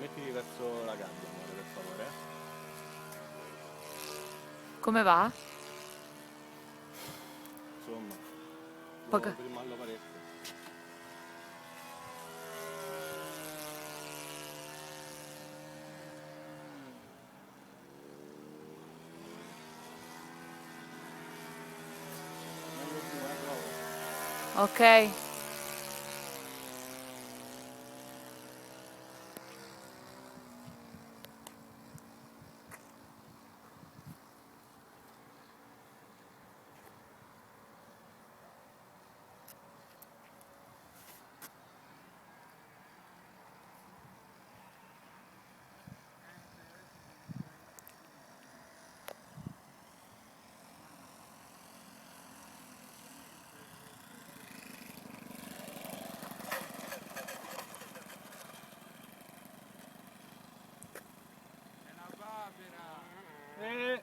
Mettiti verso la gabbia, amore, per favore. Come va? Insomma, Poca- devo primarlo parecchio. Non lo so, prova. Ok. Eh.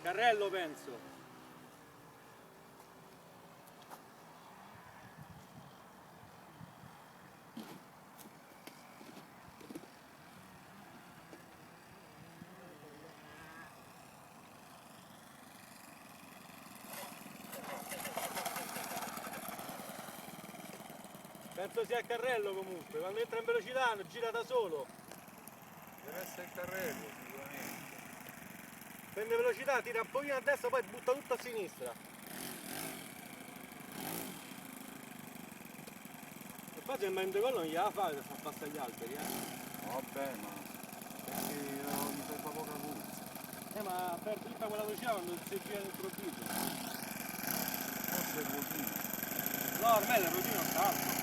Carrello penso. Penso sia il carrello comunque, quando entra in velocità gira da solo. Deve essere il carrello sicuramente. Prende velocità, tira un pochino a destra, poi butta tutto a sinistra. E poi se il mandecollo non gliela fa, fa passare gli alberi, Vabbè, ma perché gli fai fa poca puzza. ma perde tutta quella velocità quando si gira all'improvviso. Forse è pochino. No, ormai il rotino sta alto.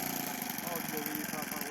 Odio che gli fa quella